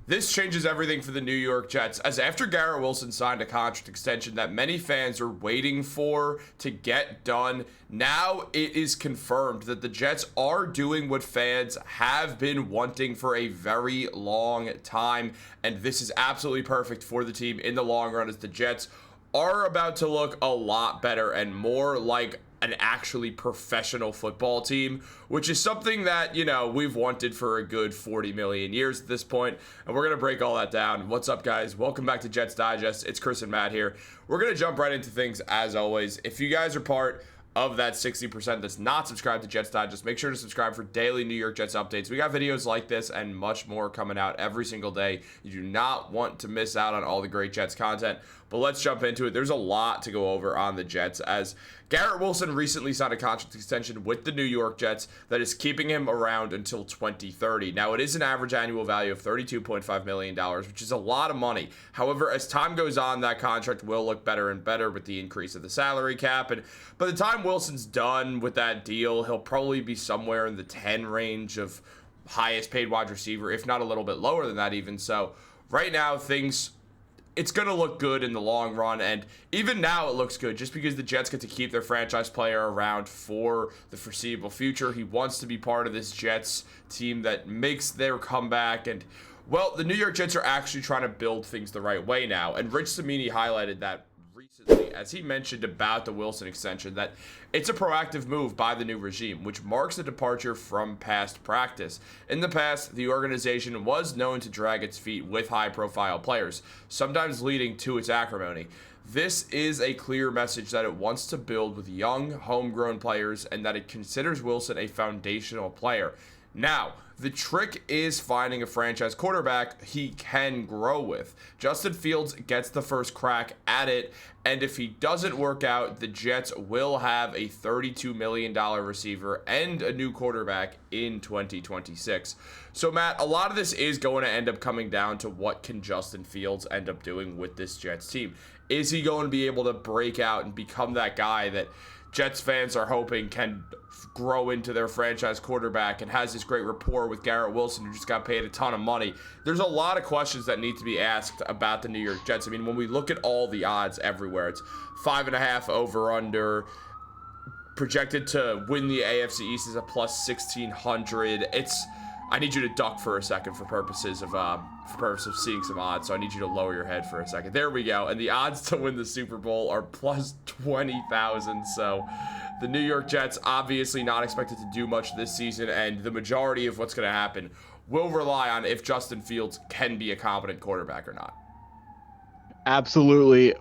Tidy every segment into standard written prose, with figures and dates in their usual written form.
This changes everything for the New York Jets, as after Garrett Wilson signed a contract extension that many fans are waiting for to get done, now it is confirmed that the Jets are doing what fans have been wanting for a very long time, and this is absolutely perfect for the team in the long run, as the Jets are about to look a lot better and more like an actually professional football team, which is something that, we've wanted for a good 40 million years at this point, and we're going to break all that down. What's up, guys? Welcome back to Jets Digest. It's Chris and Matt here. We're going to jump right into things as always. If you guys are part of that 60% that's not subscribed to Jets Digest, make sure to subscribe for daily New York Jets updates. We got videos like this and much more coming out every single day. You do not want to miss out on all the great Jets content, but let's jump into it. There's a lot to go over on the Jets, as Garrett Wilson recently signed a contract extension with the New York Jets that is keeping him around until 2030. Now, it is an average annual value of $32.5 million, which is a lot of money. However, as time goes on, that contract will look better and better with the increase of the salary cap. And by the time Wilson's done with that deal, he'll probably be somewhere in the 10 range of highest paid wide receiver, if not a little bit lower than that even. So right now, it's going to look good in the long run, and even now it looks good just because the Jets get to keep their franchise player around for the foreseeable future. He wants to be part of this Jets team that makes their comeback, and, well, the New York Jets are actually trying to build things the right way now, and Rich Cimini highlighted that recently as he mentioned about the Wilson extension, that it's a proactive move by the new regime, which marks a departure from past practice. In the past, the organization was known to drag its feet with high-profile players, sometimes leading to its acrimony. This is a clear message that it wants to build with young, homegrown players, and that it considers Wilson a foundational player. Now, the trick is finding a franchise quarterback he can grow with. Justin Fields gets the first crack at it, and if he doesn't work out, the Jets will have a $32 million receiver and a new quarterback in 2026. So, Matt, a lot of this is going to end up coming down to what can Justin Fields end up doing with this Jets team. Is he going to be able to break out and become that guy that Jets fans are hoping can grow into their franchise quarterback and has this great rapport with Garrett Wilson, who just got paid a ton of money? There's a lot of questions that need to be asked about the New York Jets. I mean, when we look at all the odds everywhere, it's 5.5 over under. Projected to win the AFC East is a plus 1,600. I need you to duck for a second for purposes of seeing some odds. So I need you to lower your head for a second. There we go. And the odds to win the Super Bowl are plus 20,000. So the New York Jets obviously not expected to do much this season, and the majority of what's going to happen will rely on if Justin Fields can be a competent quarterback or not. Absolutely.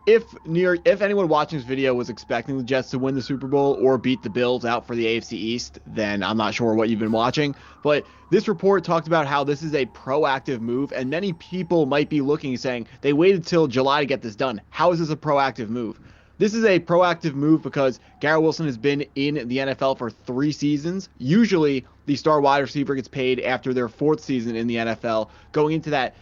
If anyone watching this video was expecting the Jets to win the Super Bowl or beat the Bills out for the AFC East, then I'm not sure what you've been watching. But this report talked about how this is a proactive move, and many people might be looking and saying they waited till July to get this done. How is this a proactive move? This is a proactive move because Garrett Wilson has been in the NFL for 3 seasons. Usually, the star wide receiver gets paid after their 4th season in the NFL, going into that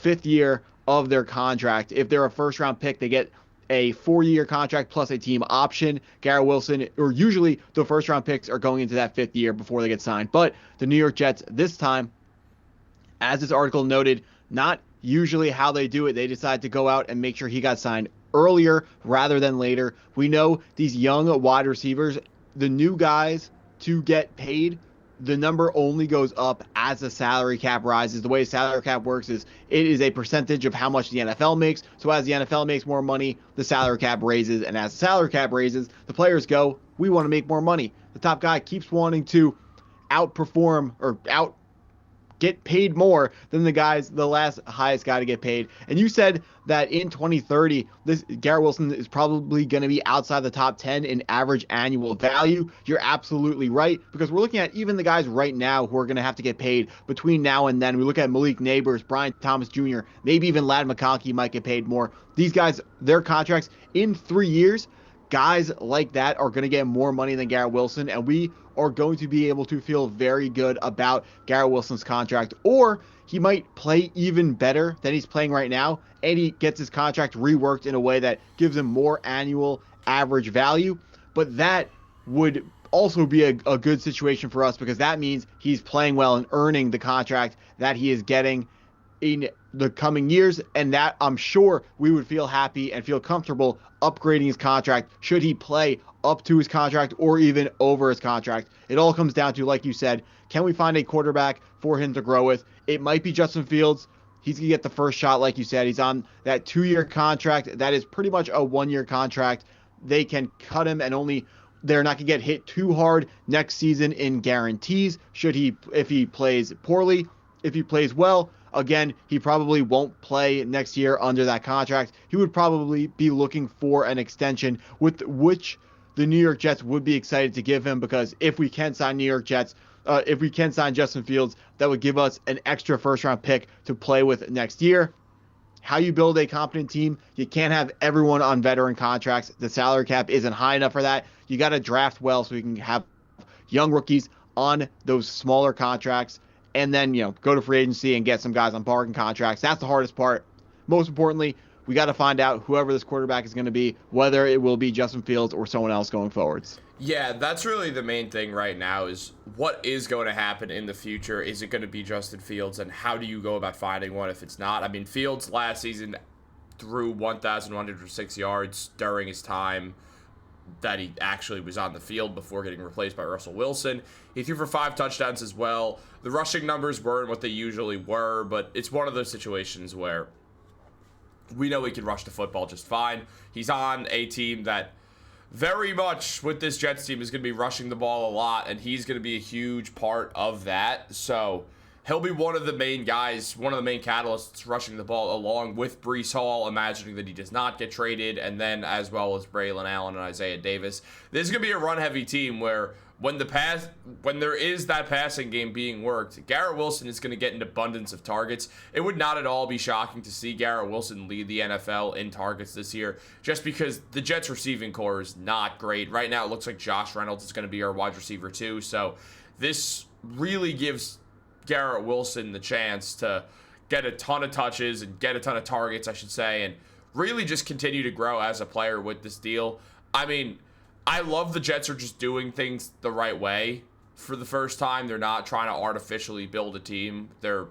5th year of their contract. If they're a first-round pick, they get a 4-year contract plus a team option. Garrett Wilson, or usually the first-round picks are going into that 5th year before they get signed. But the New York Jets this time, as this article noted, not usually how they do it. They decide to go out and make sure he got signed earlier rather than later. We know these young wide receivers, the new guys to get paid, the number only goes up as the salary cap rises. The way salary cap works is it is a percentage of how much the NFL makes. So as the NFL makes more money, the salary cap raises. And as the salary cap raises, the players go, we want to make more money. The top guy keeps wanting to outperform or get paid more than the last highest guy to get paid. And you said that in 2030, Garrett Wilson is probably going to be outside the top 10 in average annual value. You're absolutely right, because we're looking at even the guys right now who are going to have to get paid between now and then. We look at Malik Neighbors, Brian Thomas Jr., maybe even Ladd McConkey might get paid more. These guys, their contracts in 3 years, guys like that are going to get more money than Garrett Wilson, and we are going to be able to feel very good about Garrett Wilson's contract, or he might play even better than he's playing right now, and he gets his contract reworked in a way that gives him more annual average value. But that would also be a good situation for us because that means he's playing well and earning the contract that he is getting in the coming years, and that I'm sure we would feel happy and feel comfortable upgrading his contract should he play up to his contract or even over his contract. It all comes down to, like you said, can we find a quarterback for him to grow with? It might be Justin Fields. He's going to get the first shot, like you said. He's on that 2-year contract. That is pretty much a 1-year contract. They can cut him and they're not going to get hit too hard next season in guarantees if he plays poorly. If he plays well, again, he probably won't play next year under that contract. He would probably be looking for an extension with which the New York Jets would be excited to give him, because if we can sign if we can sign Justin Fields, that would give us an extra first-round pick to play with next year. How you build a competent team, you can't have everyone on veteran contracts. The salary cap isn't high enough for that. You got to draft well so you can have young rookies on those smaller contracts, and then, go to free agency and get some guys on bargain contracts. That's the hardest part. Most importantly, we got to find out whoever this quarterback is going to be, whether it will be Justin Fields or someone else going forwards. Yeah, that's really the main thing right now is what is going to happen in the future. Is it going to be Justin Fields, and how do you go about finding one if it's not? I mean, Fields last season threw 1,106 yards during his time that he actually was on the field before getting replaced by Russell Wilson. He threw for 5 touchdowns as well. The rushing numbers weren't what they usually were, but it's one of those situations where we know he can rush the football just fine. He's on a team that very much with this Jets team is going to be rushing the ball a lot, and he's going to be a huge part of that. So he'll be one of the main guys, one of the main catalysts rushing the ball along with Breece Hall, imagining that he does not get traded, and then as well as Braylon Allen and Isaiah Davis. This is going to be a run-heavy team where when there is that passing game being worked, Garrett Wilson is going to get an abundance of targets. It would not at all be shocking to see Garrett Wilson lead the NFL in targets this year, just because the Jets receiving core is not great. Right now it looks like Josh Reynolds is going to be our wide receiver too, so this really gives Garrett Wilson the chance to get a ton of touches and get a ton of targets, I should say, and really just continue to grow as a player with this deal. I mean, I love the Jets are just doing things the right way for the first time. They're not trying to artificially build a team. They're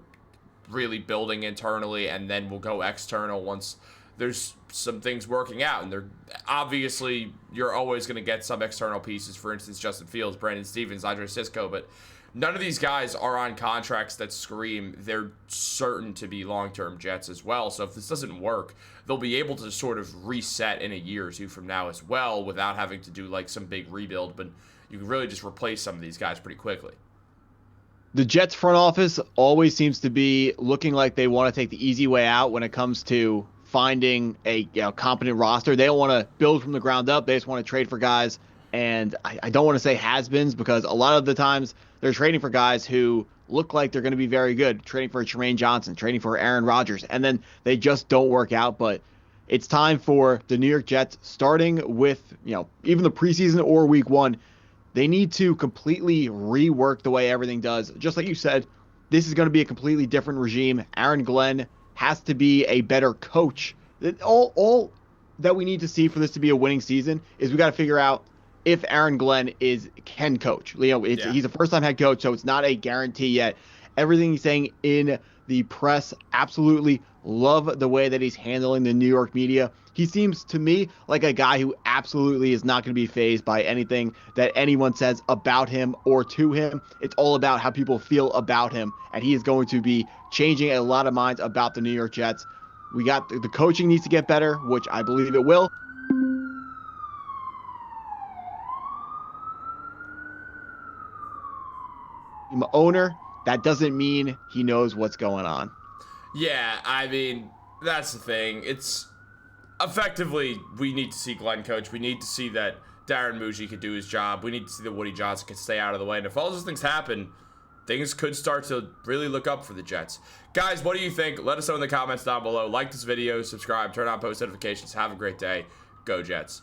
really building internally, and then we'll go external once there's some things working out. And they're obviously, you're always going to get some external pieces. For instance, Justin Fields, Brandon Stevens, Andre Sisco, but none of these guys are on contracts that scream they're certain to be long-term Jets as well. So if this doesn't work, they'll be able to sort of reset in a year or two from now as well without having to do like some big rebuild. But you can really just replace some of these guys pretty quickly. The Jets front office always seems to be looking like they want to take the easy way out when it comes to finding a competent roster. They don't want to build from the ground up. They just want to trade for guys. And I don't want to say has-beens, because a lot of the times they're trading for guys who look like they're going to be very good, trading for Tremaine Johnson, trading for Aaron Rodgers, and then they just don't work out. But it's time for the New York Jets, starting with, even the preseason or week 1, they need to completely rework the way everything does. Just like you said, this is going to be a completely different regime. Aaron Glenn has to be a better coach. All that we need to see for this to be a winning season is we got to figure out if Aaron Glenn can coach. He's a first-time head coach, so it's not a guarantee yet. Everything he's saying in the press, absolutely love the way that he's handling the New York media. He seems to me like a guy who absolutely is not going to be fazed by anything that anyone says about him or to him. It's all about how people feel about him, and he is going to be changing a lot of minds about the New York Jets. We got the coaching needs to get better, which I believe it will. Owner, that doesn't mean he knows what's going on. Yeah, I mean, that's the thing. It's effectively, we need to see Glenn coach. We need to see that Darren Mougey could do his job. We need to see that Woody Johnson could stay out of the way. And if all those things happen, things could start to really look up for the Jets. Guys, what do you think? Let us know in the comments down below. Like this video, subscribe, turn on post notifications. Have a great day. Go Jets.